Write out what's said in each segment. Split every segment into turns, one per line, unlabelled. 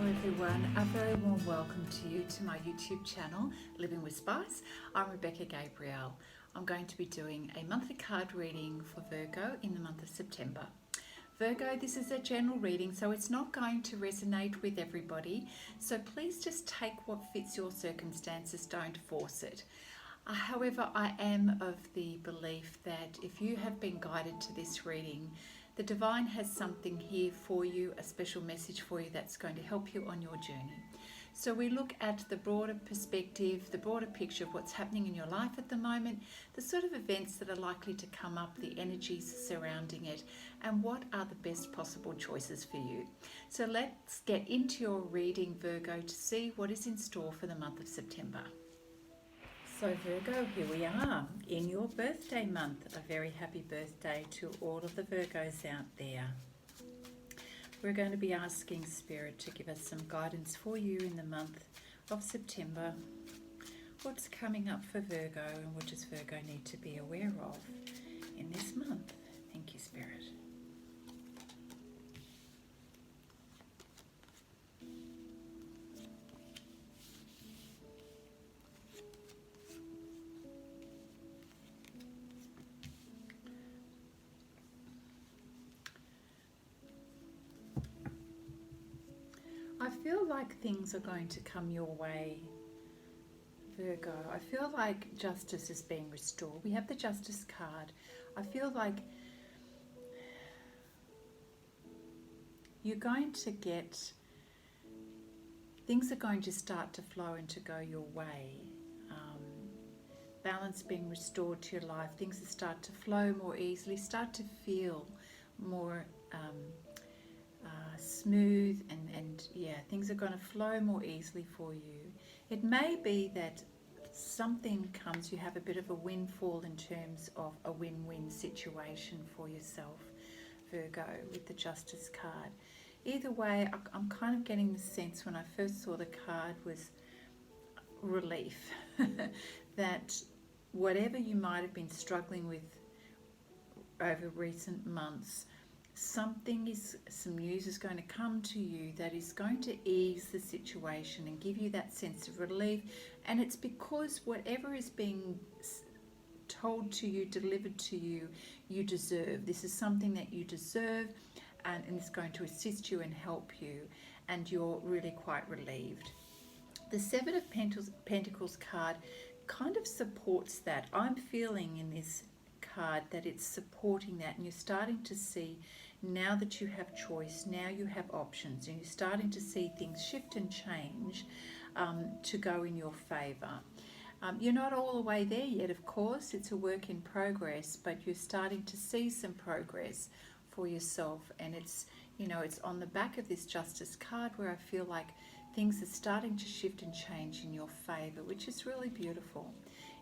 everyone, a very warm welcome to you to my YouTube channel, Living with Spice. I'm Rebecca Gabrielle. I'm going to be doing a monthly card reading for Virgo in the month of September. Virgo, this is a general reading, so it's not going to resonate with everybody. So please just take what fits your circumstances, don't force it. However, I am of the belief that if you have been guided to this reading, the divine has something here for you, a special message for you that's going to help you on your journey. So we look at the broader perspective, the broader picture of what's happening in your life at the moment, the sort of events that are likely to come up, the energies surrounding it, and what are the best possible choices for you. So let's get into your reading, Virgo, to see what is in store for the month of September. So Virgo, here we are in your birthday month. A very happy birthday to all of the Virgos out there. We're going to be asking Spirit to give us some guidance for you in the month of September. What's coming up for Virgo and what does Virgo need to be aware of in this month? Thank you, Spirit. I feel like things are going to come your way, Virgo. I feel like justice is being restored. We have the Justice card. I feel like you're going to get, things are going to start to flow and to go your way. Balance being restored to your life. Things will start to flow more easily, start to feel more smooth and yeah, things are going to flow more easily for you. It may be that something comes, you have a bit of a windfall in terms of a win-win situation for yourself, Virgo, with the Justice card. Either way, I'm kind of getting the sense when I first saw the card was relief that whatever you might have been struggling with over recent months, some news is going to come to you that is going to ease the situation and give you that sense of relief. And it's because whatever is being told to you, delivered to you, you deserve. This is something that you deserve, and it's going to assist you and help you, and you're really quite relieved. The Seven of Pentacles card kind of supports that. I'm feeling in this card that it's supporting that, and you're starting to see now that you have choice, now you have options, and you're starting to see things shift and change to go in your favor. You're not all the way there yet, of course, it's a work in progress, but you're starting to see some progress for yourself, and it's, you know, it's on the back of this Justice card where I feel like things are starting to shift and change in your favor, which is really beautiful.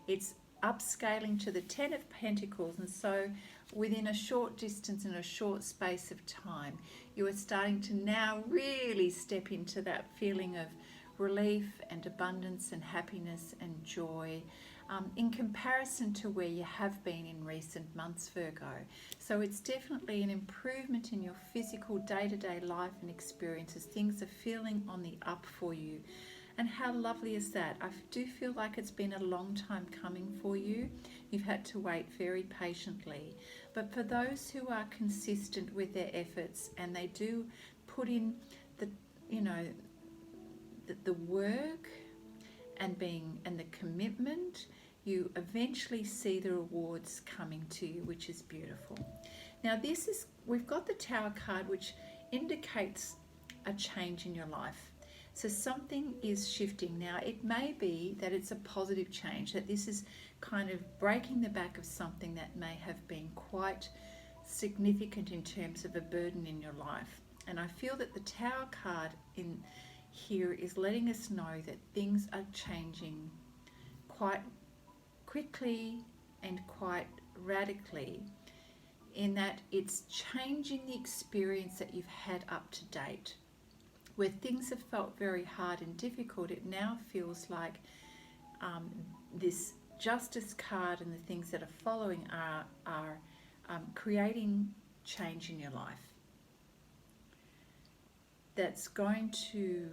It's upscaling to the Ten of Pentacles, and so within a short distance and a short space of time, you are starting to now really step into that feeling of relief and abundance and happiness and joy in comparison to where you have been in recent months, Virgo. So it's definitely an improvement in your physical day-to-day life and experiences. Things are feeling on the up for you. And how lovely is that? I do feel like it's been a long time coming for you. You've had to wait very patiently. But for those who are consistent with their efforts and they do put in the, you know, the work and the commitment, you eventually see the rewards coming to you, which is beautiful. Now we've got the Tower card, which indicates a change in your life. So something is shifting. Now, it may be that it's a positive change, that this is kind of breaking the back of something that may have been quite significant in terms of a burden in your life. And I feel that the Tower card in here is letting us know that things are changing quite quickly and quite radically, in that it's changing the experience that you've had up to date. Where things have felt very hard and difficult, it now feels like this Justice card and the things that are following are creating change in your life. that's going to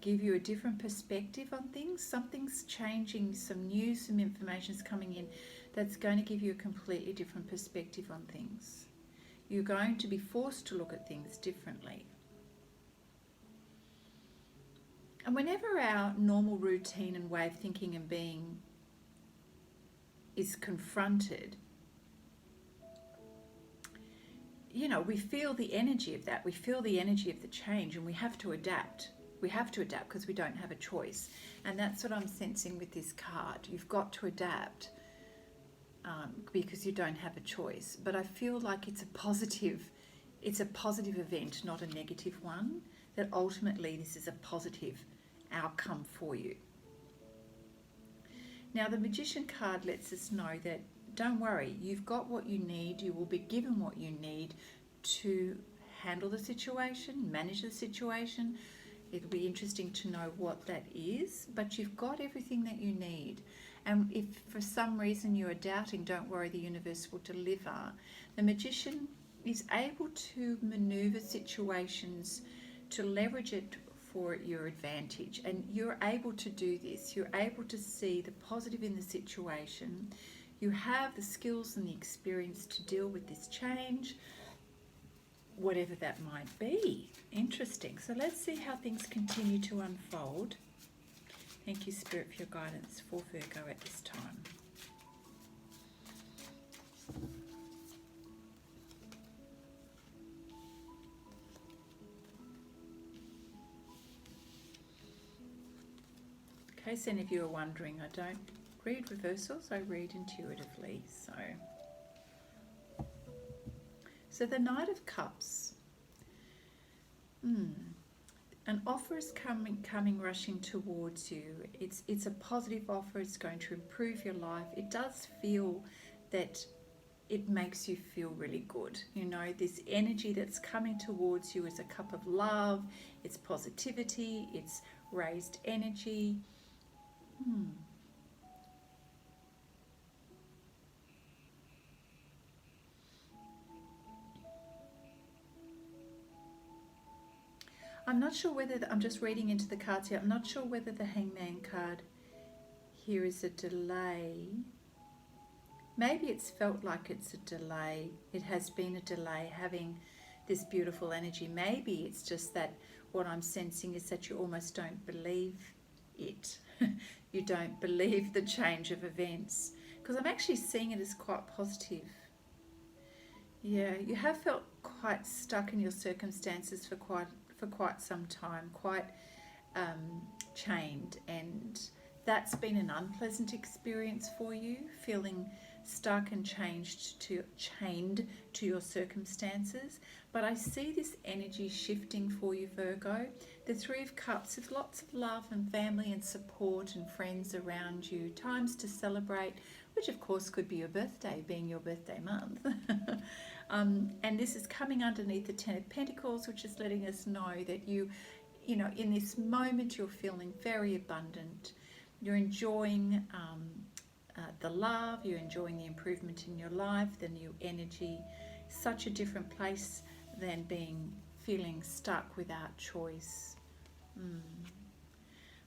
give you a different perspective on things. Something's changing, some news, some information's coming in that's going to give you a completely different perspective on things. You're going to be forced to look at things differently. And whenever our normal routine and way of thinking and being is confronted, you know, we feel the energy of that. We feel the energy of the change, and we have to adapt. We have to adapt because we don't have a choice. And that's what I'm sensing with this card. You've got to adapt because you don't have a choice. But I feel like it's a positive event, not a negative one, that ultimately this is a positive outcome for you. Now, the Magician card lets us know that don't worry, you've got what you need. You will be given what you need to handle the situation, manage the situation. It'll be interesting to know what that is, but you've got everything that you need. And if for some reason you are doubting, don't worry, the universe will deliver. The Magician is able to maneuver situations to leverage it for your advantage, and you're able to do this. You're able to see the positive in the situation. You have the skills and the experience to deal with this change, whatever that might be. Interesting. So let's see how things continue to unfold. Thank you, Spirit, for your guidance for Virgo at this time. In case any of you are wondering, I don't read reversals, I read intuitively. So the Knight of Cups. An offer is coming rushing towards you. It's a positive offer. It's going to improve your life. It does feel that it makes you feel really good. You know, this energy that's coming towards you is a cup of love. It's positivity. It's raised energy. I'm not sure whether, I'm just reading into the cards here, I'm not sure whether the Hangman card here is a delay. Maybe it's felt like it's a delay. It has been a delay having this beautiful energy. Maybe it's just that what I'm sensing is that you almost don't believe it. You don't believe the change of events, because I'm actually seeing it as quite positive. Yeah, you have felt quite stuck in your circumstances for quite some time, quite chained, and that's been an unpleasant experience for you, feeling stuck and chained to your circumstances. But I see this energy shifting for you, Virgo. The Three of Cups is lots of love and family and support and friends around you, times to celebrate, which of course could be your birthday, being your birthday month. And this is coming underneath the Ten of Pentacles, which is letting us know that you know, in this moment you're feeling very abundant. You're enjoying the love, you're enjoying the improvement in your life, the new energy. Such a different place than feeling stuck without choice.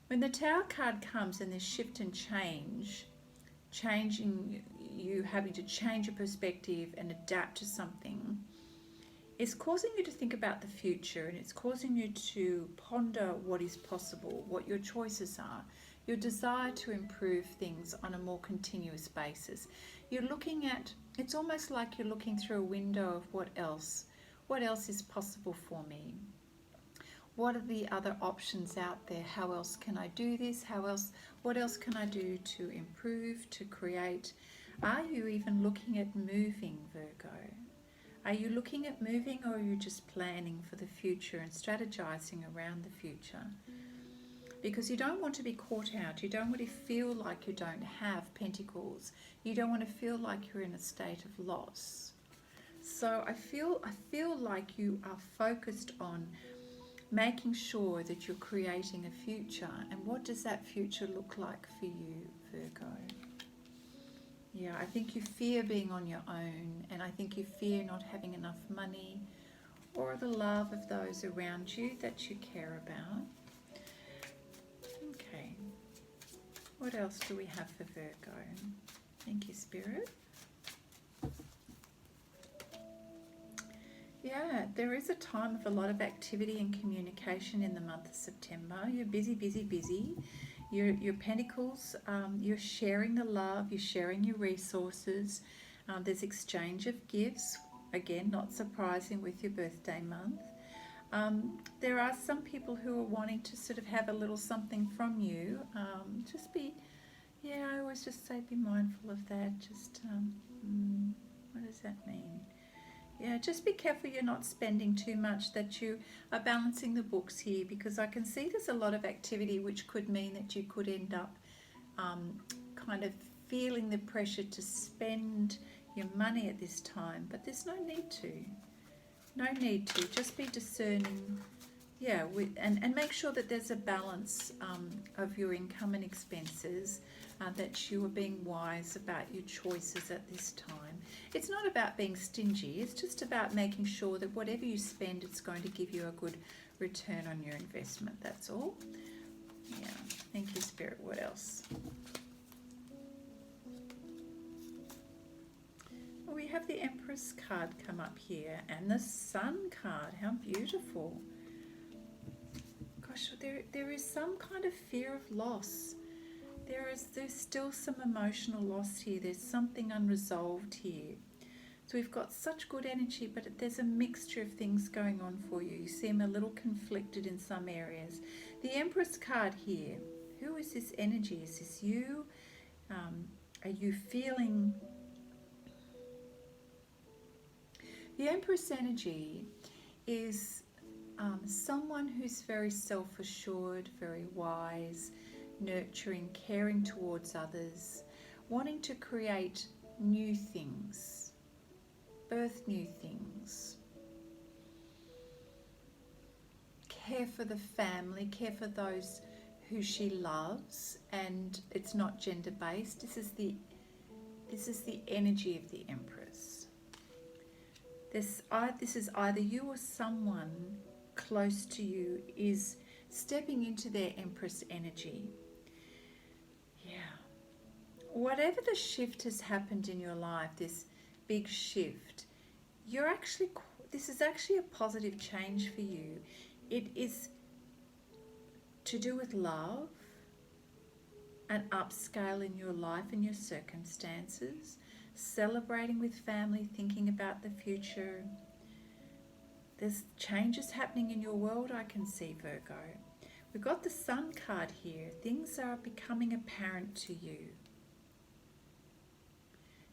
When the Tower card comes and this shift and changing, you having to change your perspective and adapt to something, it's causing you to think about the future, and it's causing you to ponder what is possible, what your choices are, your desire to improve things on a more continuous basis. You're looking at, it's almost like you're looking through a window of what else is possible for me? What are the other options out there? How else can I do this? What else can I do to improve, to create? Are you even looking at moving, Virgo? Are you looking at moving, or are you just planning for the future and strategizing around the future? Because you don't want to be caught out. You don't want to feel like you don't have pentacles. You don't want to feel like you're in a state of loss. So I feel like you are focused on making sure that you're creating a future. And what does that future look like for you, Virgo? Yeah, I think you fear being on your own, and I think you fear not having enough money, or the love of those around you that you care about. Okay, what else do we have for Virgo? Thank you, Spirit. Yeah, there is a time of a lot of activity and communication in the month of September. You're busy, busy, busy. Your pentacles, you're sharing the love, you're sharing your resources. There's exchange of gifts. Again, not surprising with your birthday month. There are some people who are wanting to sort of have a little something from you. Just be, yeah, I always just say be mindful of that. Just, what does that mean? Yeah, just be careful you're not spending too much, that you are balancing the books here, because I can see there's a lot of activity which could mean that you could end up kind of feeling the pressure to spend your money at this time, but there's no need to. No need to. Just be discerning, yeah, and make sure that there's a balance of your income and expenses, that you are being wise about your choices at this time. It's not about being stingy, it's just about making sure that whatever you spend, it's going to give you a good return on your investment, that's all. Yeah, thank you, Spirit. What else? Well, we have the Empress card come up here, and the Sun card. How beautiful. Gosh, there is some kind of fear of loss. There's still some emotional loss here. There's something unresolved here. So we've got such good energy, but there's a mixture of things going on for you. You seem a little conflicted in some areas. The Empress card here. Who is this energy? Is this you? Are you feeling... The Empress energy is someone who's very self-assured, very wise, nurturing, caring towards others, wanting to create new things, birth new things, care for the family, care for those who she loves, and it's not gender-based. This is the energy of the Empress. This is either you or someone close to you is stepping into their Empress energy. Whatever the shift has happened in your life, this big shift, this is actually a positive change for you. It is to do with love, an upscale in your life and your circumstances, celebrating with family, thinking about the future. There's changes happening in your world, I can see, Virgo. We've got the Sun card here. Things are becoming apparent to you.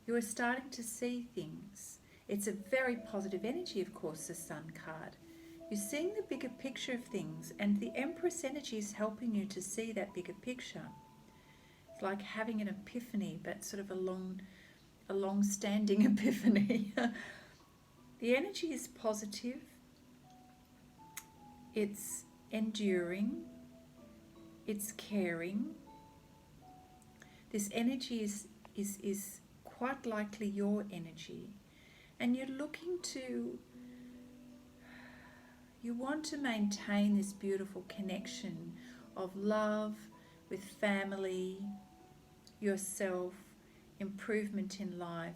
You are starting to see things. It's a very positive energy, of course, the Sun card. You're seeing the bigger picture of things, and the Empress energy is helping you to see that bigger picture. It's like having an epiphany, but sort of a long-standing epiphany. The energy is positive. It's enduring. It's caring. This energy is quite likely your energy, and you're looking to, you want to maintain this beautiful connection of love with family, yourself, improvement in life.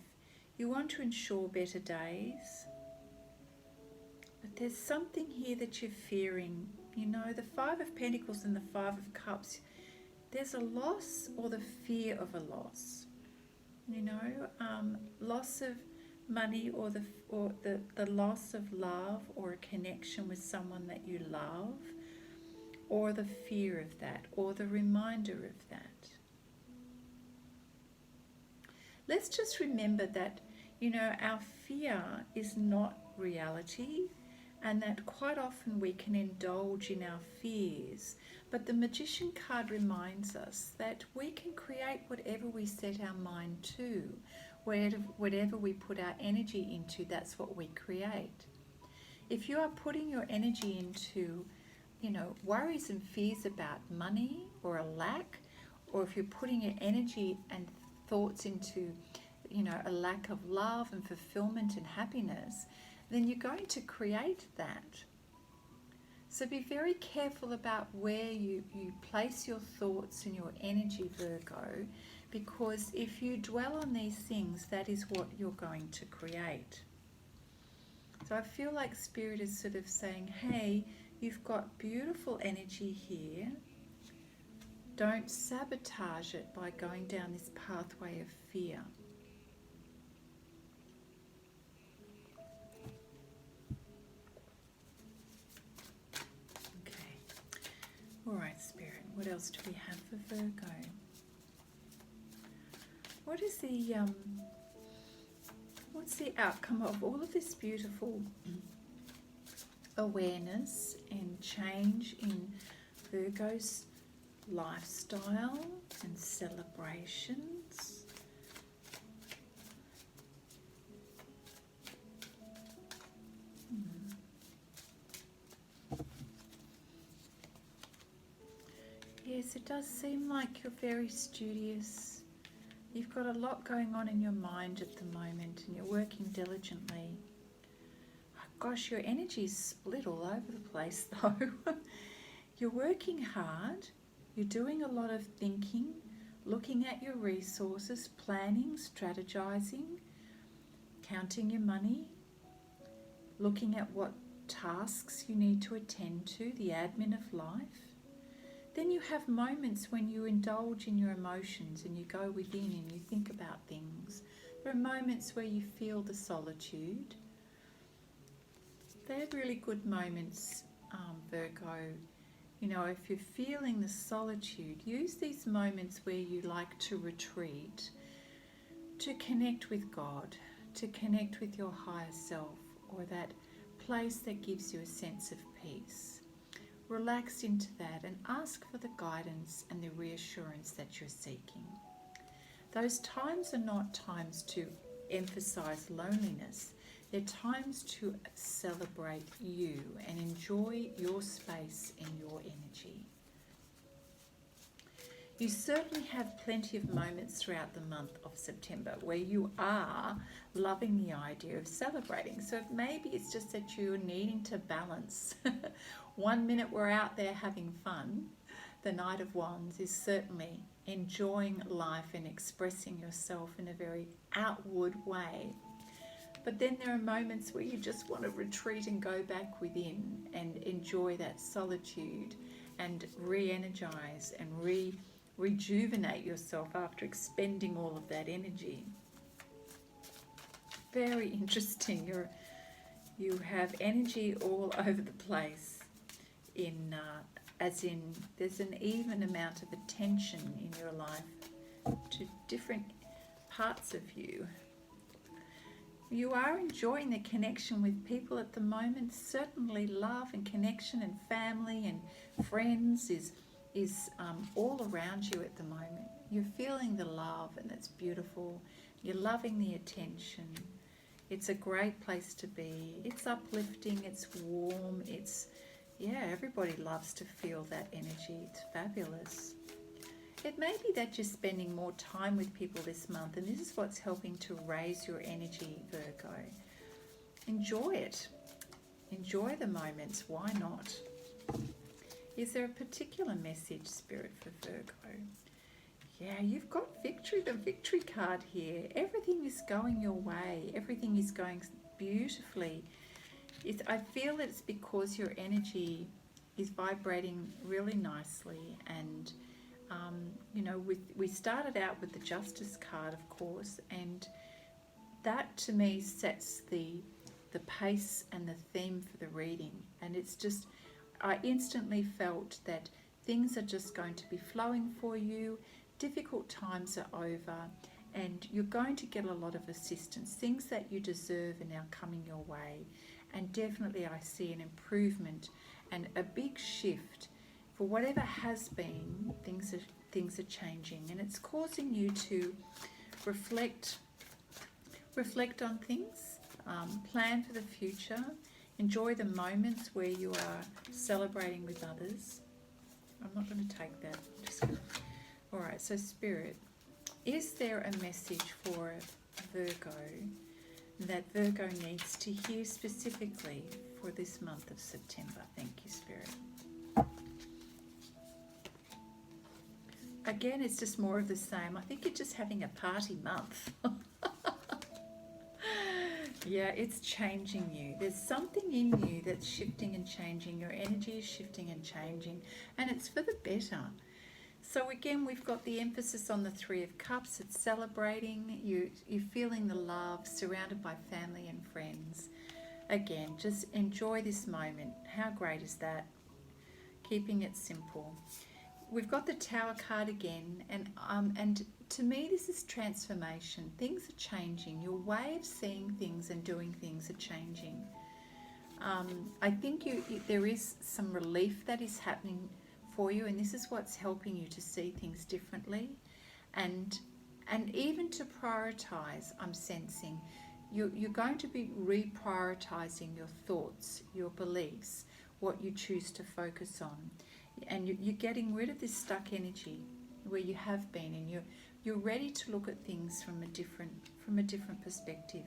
You want to ensure better days, but there's something here that you're fearing. You know, the Five of Pentacles and the Five of Cups, there's a loss or the fear of a loss. You know, loss of money, or the loss of love or a connection with someone that you love, or the fear of that, or the reminder of that. Let's just remember that, you know, our fear is not reality, and that quite often we can indulge in our fears. But the Magician card reminds us that we can create whatever we set our mind to. Whatever we put our energy into, that's what we create. If you are putting your energy into, you know, worries and fears about money or a lack, or if you're putting your energy and thoughts into, you know, a lack of love and fulfillment and happiness, then you're going to create that. So be very careful about where you place your thoughts and your energy, Virgo, because if you dwell on these things, that is what you're going to create. So I feel like Spirit is sort of saying, hey, you've got beautiful energy here. Don't sabotage it by going down this pathway of fear. Okay. All right, Spirit. What else do we have for Virgo? What is the what's the outcome of all of this beautiful awareness and change in Virgo's lifestyle and celebrations? Yes, it does seem like you're very studious. You've got a lot going on in your mind at the moment and you're working diligently. Oh, gosh, your energy's split all over the place though. You're working hard, you're doing a lot of thinking, looking at your resources, planning, strategizing, counting your money, looking at what tasks you need to attend to, the admin of life. Then you have moments when you indulge in your emotions and you go within and you think about things. There are moments where you feel the solitude. They're really good moments, Virgo. You know, if you're feeling the solitude, use these moments where you like to retreat to connect with God, to connect with your higher self, or that place that gives you a sense of peace. Relax into that and ask for the guidance and the reassurance that you're seeking. Those times are not times to emphasize loneliness. They're times to celebrate you and enjoy your space and your energy. You certainly have plenty of moments throughout the month of September where you are loving the idea of celebrating. So maybe it's just that you're needing to balance. 1 minute we're out there having fun. The Knight of Wands is certainly enjoying life and expressing yourself in a very outward way. But then there are moments where you just want to retreat and go back within and enjoy that solitude and re-energize and rejuvenate yourself after expending all of that energy. Very interesting. You have energy all over the place. As in there's an even amount of attention in your life to different parts of you. You are enjoying the connection with people at the moment. Certainly love and connection and family and friends is all around you at the moment. You're feeling the love and it's beautiful. You're loving the attention. It's a great place to be. It's uplifting, it's warm, everybody loves to feel that energy. It's fabulous. It may be that you're spending more time with people this month, and this is what's helping to raise your energy, Virgo. Enjoy it. Enjoy the moments. Why not? Is there a particular message, Spirit, for Virgo? Yeah, you've got victory, the victory card here. Everything is going your way. Everything is going beautifully. I feel it's because your energy is vibrating really nicely, and we started out with the Justice card, of course, and that to me sets the pace and the theme for the reading. And it's just, I instantly felt that things are just going to be flowing for you. Difficult times are over, and you're going to get a lot of assistance. Things that you deserve are now coming your way. And definitely I see an improvement and a big shift. For whatever has been, things are changing, and it's causing you to reflect on things, plan for the future, enjoy the moments where you are celebrating with others. I'm not going to take that. I'm just going to... All right, so Spirit, is there a message for Virgo that Virgo needs to hear specifically for this month of September. Thank you, Spirit. Again, it's just more of the same. I think you're just having a party month. Yeah, it's changing you. There's something in you that's shifting and changing. Your energy is shifting and changing, and it's for the better. So again, we've got the emphasis on the Three of Cups. It's celebrating. You're feeling the love, surrounded by family and friends. Again, just enjoy this moment. How great is that? Keeping it simple. We've got the Tower card again, and to me this is transformation. Things are changing. Your way of seeing things and doing things are changing. I think there is some relief that is happening for you, and this is what's helping you to see things differently, and even to prioritize. I'm sensing you're going to be reprioritizing your thoughts, your beliefs, what you choose to focus on. And you're getting rid of this stuck energy where you have been, and you're ready to look at things from a different perspective.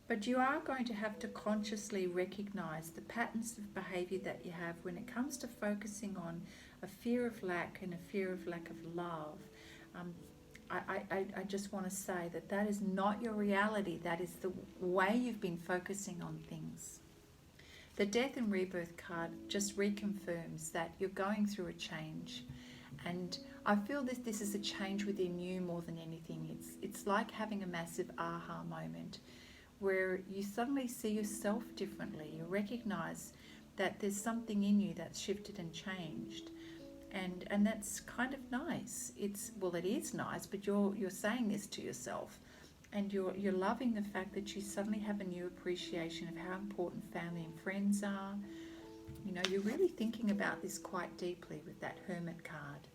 But you are going to have to consciously recognize the patterns of behavior that you have when it comes to focusing on a fear of lack and a fear of lack of love. I just want to say that is not your reality. That is the way you've been focusing on things. The Death and Rebirth card just reconfirms that you're going through a change, and I feel this is a change within you more than anything. It's like having a massive aha moment where you suddenly see yourself differently. You recognize that there's something in you that's shifted and changed, and that's kind of nice. It is nice, but you're saying this to yourself. And you're loving the fact that you suddenly have a new appreciation of how important family and friends are. You know, you're really thinking about this quite deeply with that Hermit card.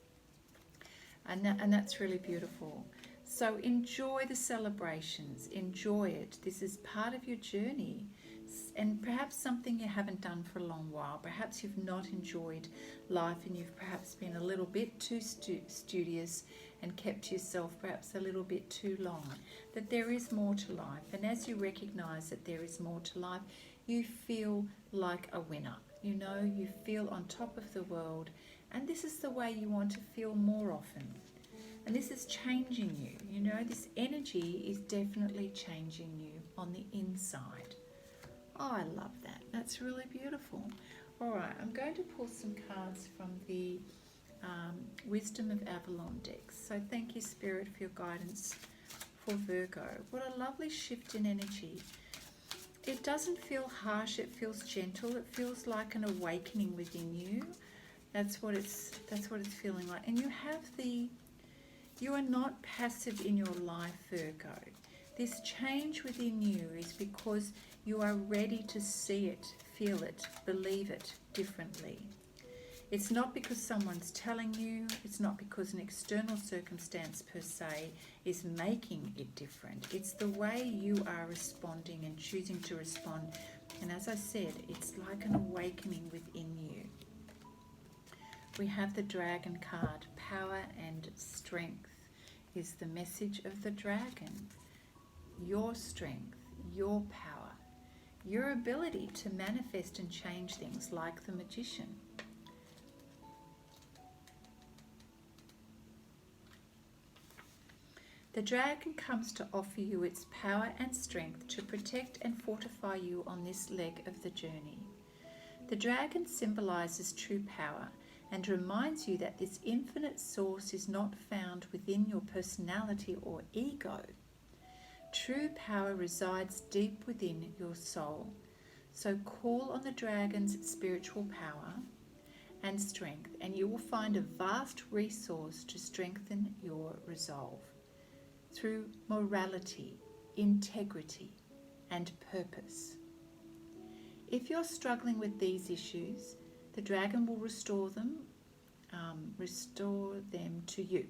And that's really beautiful. So enjoy the celebrations. Enjoy it. This is part of your journey. And perhaps something you haven't done for a long while. Perhaps you've not enjoyed life, and you've perhaps been a little bit too studious and kept yourself perhaps a little bit too long. That there is more to life, and as you recognize that there is more to life, you feel like a winner. You know, you feel on top of the world, and this is the way you want to feel more often. And this is changing you. You know, this energy is definitely changing you on the inside. Oh, I love that. That's really beautiful. All right, I'm going to pull some cards from the Wisdom of Avalon decks. So thank you, Spirit, for your guidance for Virgo. What a lovely shift in energy. It doesn't feel harsh. It feels gentle. It feels like an awakening within you. That's what it's feeling like. And you are not passive in your life, Virgo. This change within you is because you are ready to see it, feel it, believe it differently. It's not because someone's telling you. It's not because an external circumstance per se is making it different. It's the way you are responding and choosing to respond. And as I said, it's like an awakening within you. We have the Dragon card. Power and strength is the message of the Dragon. Your strength, your power, your ability to manifest and change things like the Magician. The Dragon comes to offer you its power and strength to protect and fortify you on this leg of the journey. The Dragon symbolizes true power and reminds you that this infinite source is not found within your personality or ego. True power resides deep within your soul. So call on the Dragon's spiritual power and strength, and you will find a vast resource to strengthen your resolve through morality, integrity, and purpose. If you're struggling with these issues, the Dragon will restore them to you.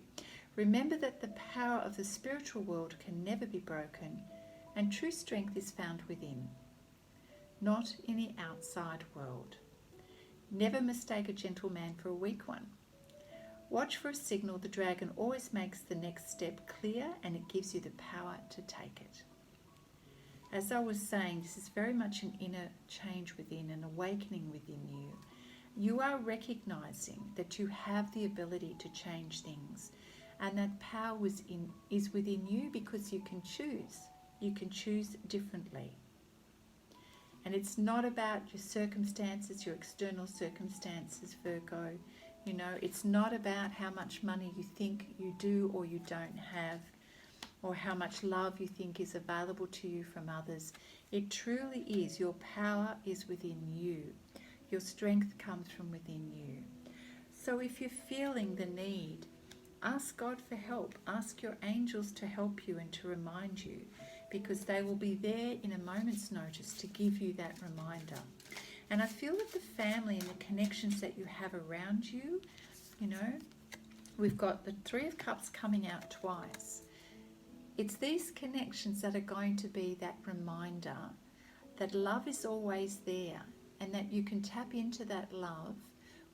Remember that the power of the spiritual world can never be broken, and true strength is found within, not in the outside world. Never mistake a gentle man for a weak one. Watch for a signal. The Dragon always makes the next step clear, and it gives you the power to take it. as I was saying, this is very much an inner change within, an awakening within you. You are recognizing that you have the ability to change things, and that power is within you because you can choose. You can choose differently. And it's not about your circumstances, your external circumstances, Virgo. You know, it's not about how much money you think you do or you don't have, or how much love you think is available to you from others. It truly is. Your power is within you. Your strength comes from within you. So if you're feeling the need, ask God for help. Ask your angels to help you and to remind you, because they will be there in a moment's notice to give you that reminder. And I feel that the family and the connections that you have around you, you know, we've got the Three of Cups coming out twice. It's these connections that are going to be that reminder that love is always there and that you can tap into that love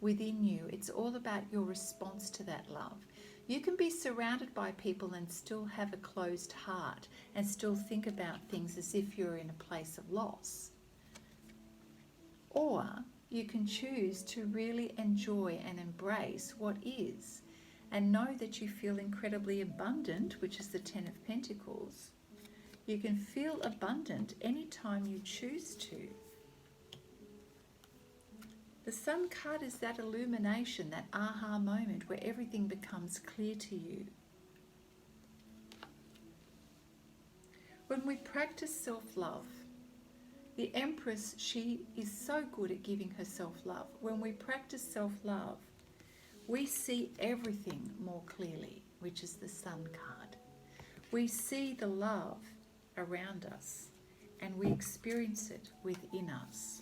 within you. It's all about your response to that love. You can be surrounded by people and still have a closed heart and still think about things as if you're in a place of loss. Or you can choose to really enjoy and embrace what is, and know that you feel incredibly abundant, which is the Ten of Pentacles. You can feel abundant anytime you choose to. The Sun card is that illumination, that aha moment where everything becomes clear to you. When we practice self-love, the Empress, she is so good at giving herself love. When we practice self-love, we see everything more clearly, which is the Sun card. We see the love around us and we experience it within us.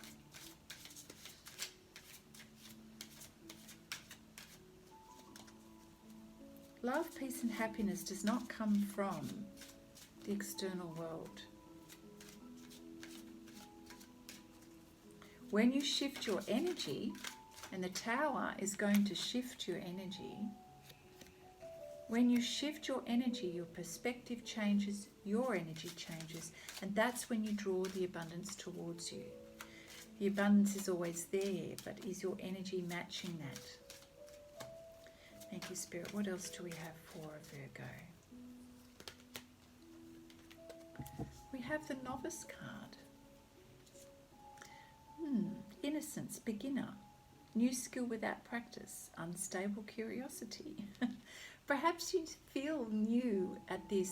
Love, peace and happiness does not come from the external world. When you shift your energy, and the Tower is going to shift your energy, when you shift your energy, your perspective changes, your energy changes, and that's when you draw the abundance towards you. The abundance is always there, but is your energy matching that? Thank you, Spirit. What else do we have for Virgo? We have the Novice card. Innocence, beginner, new skill without practice, unstable curiosity. Perhaps you feel new at this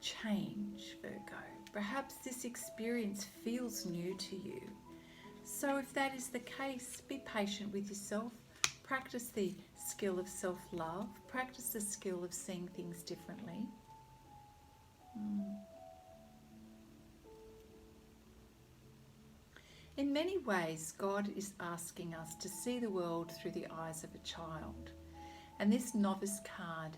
change, Virgo. Perhaps this experience feels new to you. So if that is the case, be patient with yourself. Practice the skill of self-love. Practice the skill of seeing things differently. In many ways, God is asking us to see the world through the eyes of a child. And this Novice card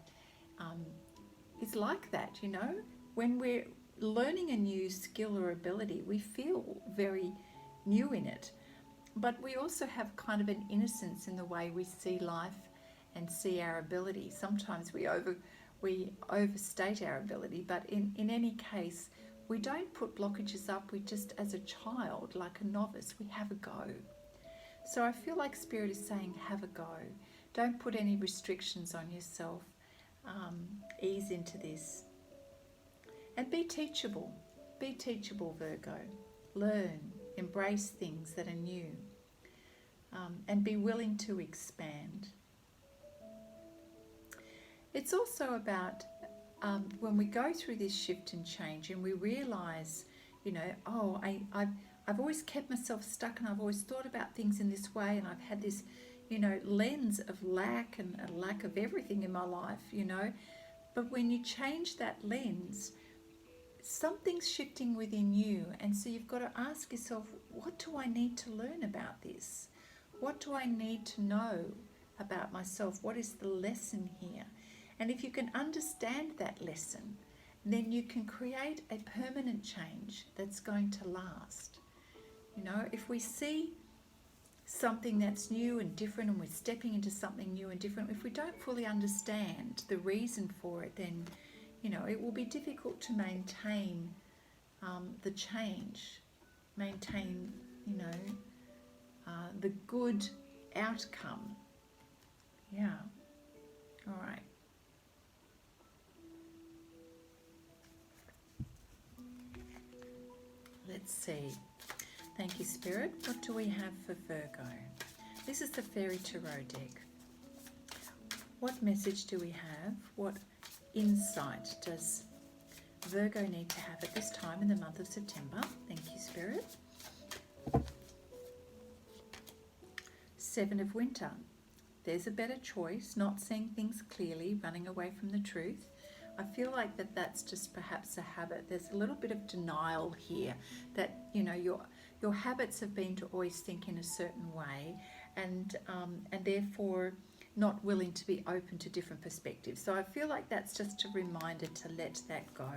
is like that, you know. When we're learning a new skill or ability, we feel very new in it. But we also have kind of an innocence in the way we see life and see our ability. Sometimes we overstate our ability, but in any case, we don't put blockages up. We just, as a child, like a novice, we have a go. So I feel like Spirit is saying, have a go. Don't put any restrictions on yourself. Ease into this. And be teachable. Be teachable, Virgo. Learn. Embrace things that are new. And be willing to expand. It's also about when we go through this shift and change and we realise, you know, oh, I've always kept myself stuck and I've always thought about things in this way, and I've had this, you know, lens of lack and a lack of everything in my life, you know. But when you change that lens, something's shifting within you, and so you've got to ask yourself, what do I need to learn about this? What do I need to know about myself? What is the lesson here? And if you can understand that lesson, then you can create a permanent change that's going to last. You know, if we see something that's new and different and we're stepping into something new and different, if we don't fully understand the reason for it, then, you know, it will be difficult to maintain the change, maintain, the good outcome. Yeah. All right. Let's see. Thank you, Spirit. What do we have for Virgo? This is the Fairy Tarot deck. What message do we have? What insight does Virgo need to have at this time in the month of September? Thank you, Spirit. Seven of Winter. There's a better choice, not seeing things clearly, running away from the truth. I feel like that's just perhaps a habit. There's a little bit of denial here that, your habits have been to always think in a certain way, and therefore not willing to be open to different perspectives. So I feel like that's just a reminder to let that go.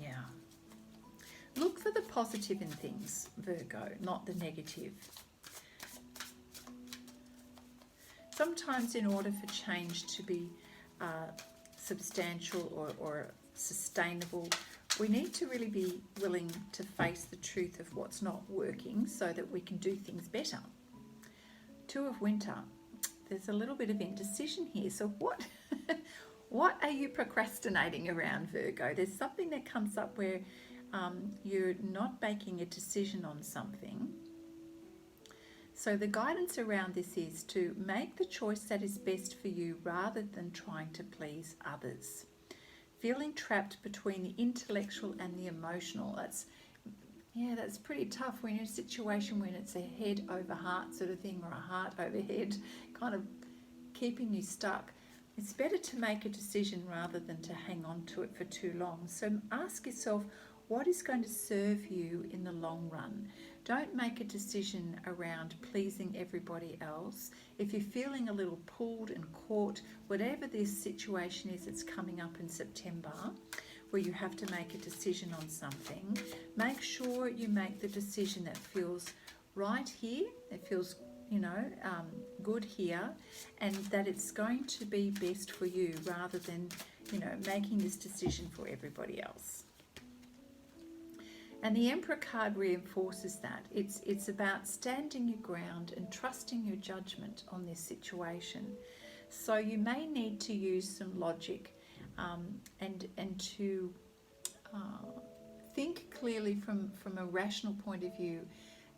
Yeah. Look for the positive in things, Virgo, not the negative. Sometimes in order for change to be substantial or sustainable, we need to really be willing to face the truth of what's not working so that we can do things better. Two of Winter. There's a little bit of indecision here. So what are you procrastinating around, Virgo? There's something that comes up where you're not making a decision on something. So the guidance around this is to make the choice that is best for you rather than trying to please others. Feeling trapped between the intellectual and the emotional. That's pretty tough when you're in a situation when it's a head over heart sort of thing, or a heart over head, kind of keeping you stuck. It's better to make a decision rather than to hang on to it for too long. So ask yourself, what is going to serve you in the long run? Don't make a decision around pleasing everybody else. If you're feeling a little pulled and caught, whatever this situation is that's coming up in September, where you have to make a decision on something, make sure you make the decision that feels right here, it feels good here, and that it's going to be best for you rather than making this decision for everybody else. And the Emperor card reinforces that. It's about standing your ground and trusting your judgment on this situation. So you may need to use some logic and to think clearly from a rational point of view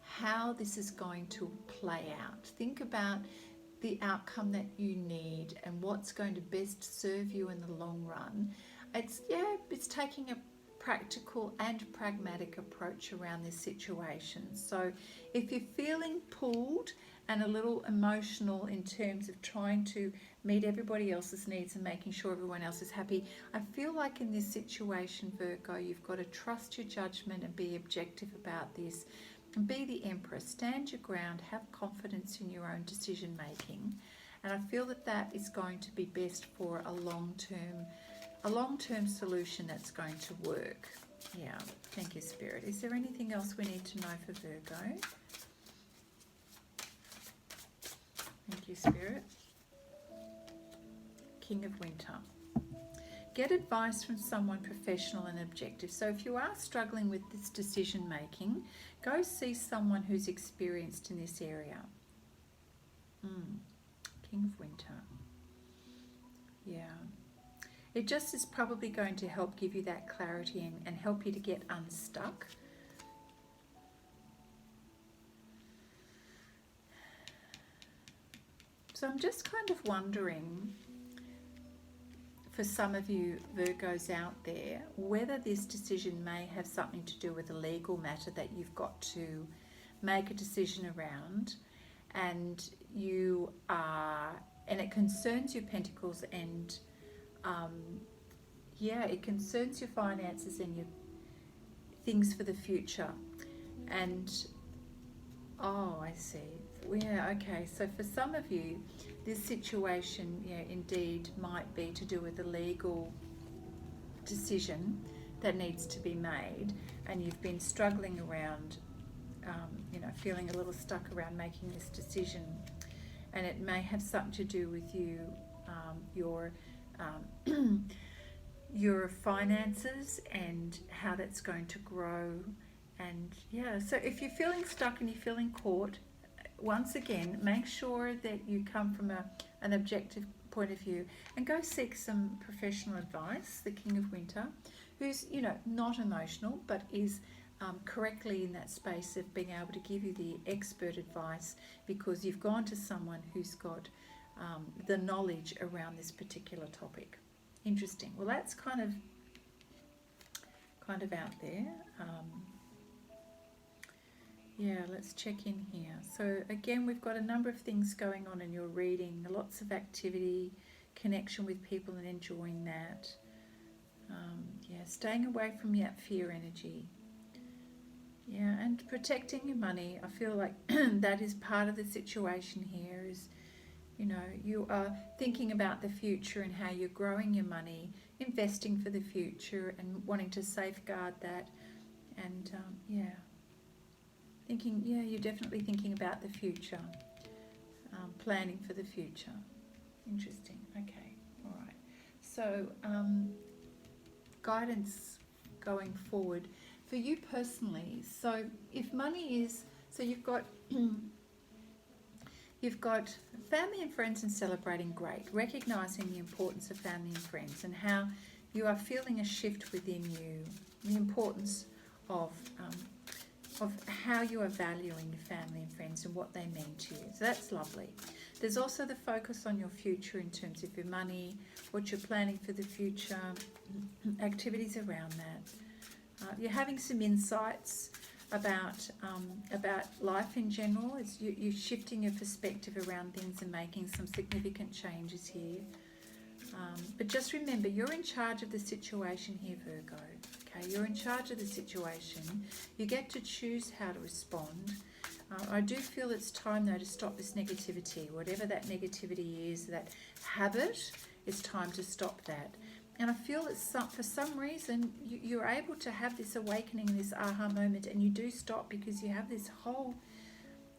how this is going to play out. Think about the outcome that you need and what's going to best serve you in the long run. It's taking a practical and pragmatic approach around this situation. So if you're feeling pulled and a little emotional in terms of trying to meet everybody else's needs and making sure everyone else is happy, I feel like in this situation, Virgo, you've got to trust your judgment and be objective about this, and be the Emperor. Stand your ground, have confidence in your own decision making, and I feel that is going to be best for a long-term solution that's going to work. Yeah, thank you, Spirit. Is there anything else we need to know for Virgo? Thank you, Spirit. King of Winter. Get advice from someone professional and objective. So if you are struggling with this decision making, go see someone who's experienced in this area. King of Winter. Yeah. It just is probably going to help give you that clarity and help you to get unstuck. So I'm just kind of wondering, for some of you Virgos out there, whether this decision may have something to do with a legal matter that you've got to make a decision around, and it concerns your pentacles, and it concerns your finances and your things for the future. And I see. Yeah, okay. So for some of you, this situation, indeed might be to do with a legal decision that needs to be made, and you've been struggling around, feeling a little stuck around making this decision, and it may have something to do with you, your your finances and how that's going to grow. And yeah, so if you're feeling stuck and you're feeling caught, once again, make sure that you come from an objective point of view and go seek some professional advice. The King of Winter, who's, you know, not emotional, but is correctly in that space of being able to give you the expert advice, because you've gone to someone who's got the knowledge around this particular topic. Interesting. Well, that's kind of out there. Yeah, let's check in here. So again, we've got a number of things going on in your reading, lots of activity, connection with people and enjoying that. Yeah, staying away from that fear energy. Yeah, and protecting your money. I feel like that is part of the situation here is, you know, you are thinking about the future and how you're growing your money, investing for the future and wanting to safeguard that. And yeah. Thinking, yeah, you're definitely thinking about the future, planning for the future. Interesting. Okay, all right. So, guidance going forward for you personally. So, if money is, so you've got family and friends and celebrating, great. Recognizing the importance of family and friends and how you are feeling a shift within you, the importance of how you are valuing your family and friends and what they mean to you. So that's lovely. There's also the focus on your future in terms of your money, what you're planning for the future, activities around that. You're having some insights about life in general. You're shifting your perspective around things and making some significant changes here. But just remember, you're in charge of the situation here, Virgo. Okay, you're in charge of the situation. You get to choose how to respond. I do feel it's time, though, to stop this negativity. Whatever that negativity is, that habit, it's time to stop that. And I feel that for some reason, you're able to have this awakening, this aha moment, and you do stop because you have this whole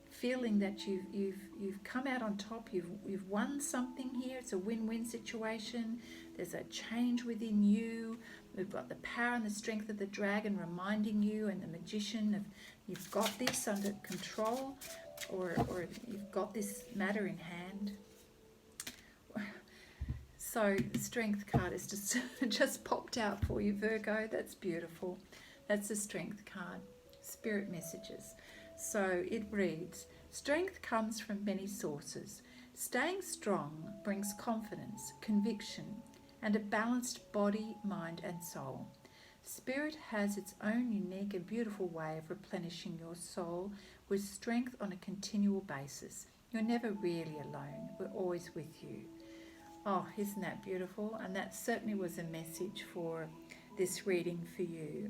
feeling that you've come out on top, you've won something here. It's a win-win situation. There's a change within you. We've got the power and the strength of the dragon reminding you, and the magician of you've got this under control, or you've got this matter in hand. So the strength card is just popped out for you, Virgo. That's beautiful. That's the strength card. Spirit messages. So it reads, strength comes from many sources. Staying strong brings confidence, conviction, and a balanced body, mind, and soul. Spirit has its own unique and beautiful way of replenishing your soul with strength on a continual basis. You're never really alone. We're always with you. Oh, isn't that beautiful? And that certainly was a message for this reading for you,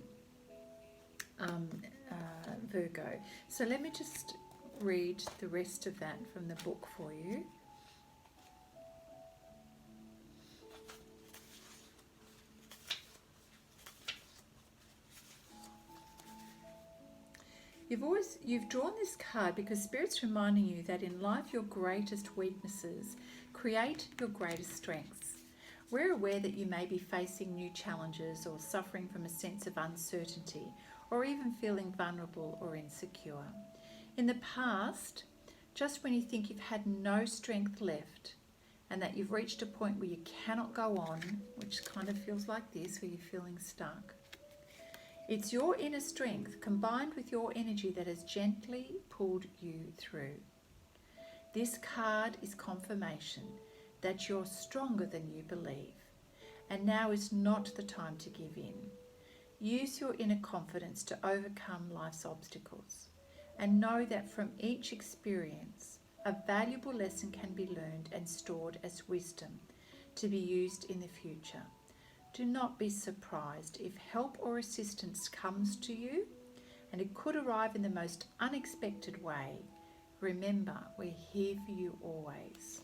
Virgo. So let me just read the rest of that from the book for you. You've drawn this card because Spirit's reminding you that in life your greatest weaknesses create your greatest strengths. We're aware that you may be facing new challenges or suffering from a sense of uncertainty or even feeling vulnerable or insecure. In the past, just when you think you've had no strength left and that you've reached a point where you cannot go on, which kind of feels like this, where you're feeling stuck, it's your inner strength combined with your energy that has gently pulled you through. This card is confirmation that you're stronger than you believe, and now is not the time to give in. Use your inner confidence to overcome life's obstacles, and know that from each experience, a valuable lesson can be learned and stored as wisdom to be used in the future. Do not be surprised if help or assistance comes to you, and it could arrive in the most unexpected way. Remember, we're here for you always.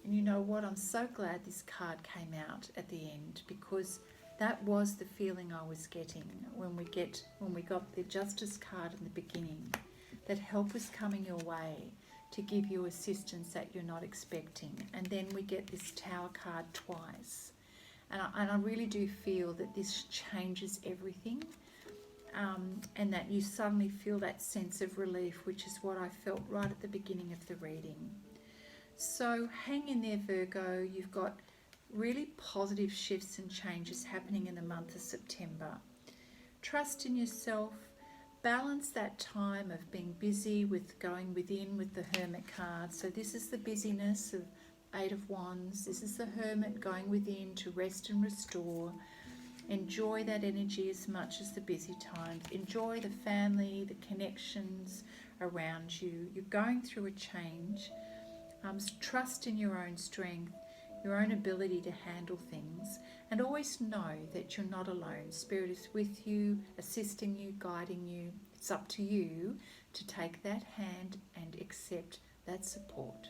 And you know what? I'm so glad this card came out at the end, because that was the feeling I was getting when we got the Justice card in the beginning, that help was coming your way to give you assistance that you're not expecting. And then we get this Tower card twice. And I really do feel that this changes everything, and that you suddenly feel that sense of relief, which is what I felt right at the beginning of the reading. So hang in there, Virgo. You've got really positive shifts and changes happening in the month of September. Trust in yourself. Balance that time of being busy with going within with the Hermit card. So this is the busyness of Eight of Wands. This is the Hermit going within to rest and restore. Enjoy that energy as much as the busy times. Enjoy the family, the connections around you. You're going through a change. Trust in your own strength, your own ability to handle things, and always know that you're not alone. Spirit is with you, assisting you, guiding you. It's up to you to take that hand and accept that support.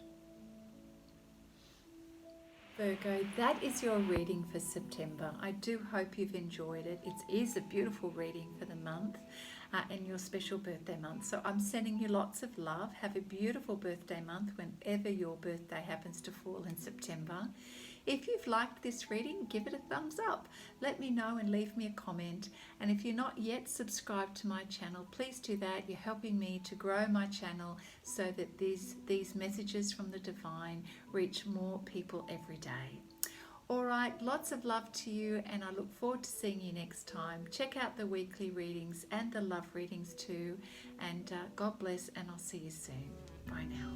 Virgo, that is your reading for September. I do hope you've enjoyed it. It is a beautiful reading for the month and your special birthday month. So I'm sending you lots of love. Have a beautiful birthday month whenever your birthday happens to fall in September. If you've liked this reading, give it a thumbs up. Let me know and leave me a comment. And if you're not yet subscribed to my channel, please do that. You're helping me to grow my channel so that these messages from the divine reach more people every day. All right, lots of love to you, and I look forward to seeing you next time. Check out the weekly readings and the love readings too. And God bless, and I'll see you soon. Bye now.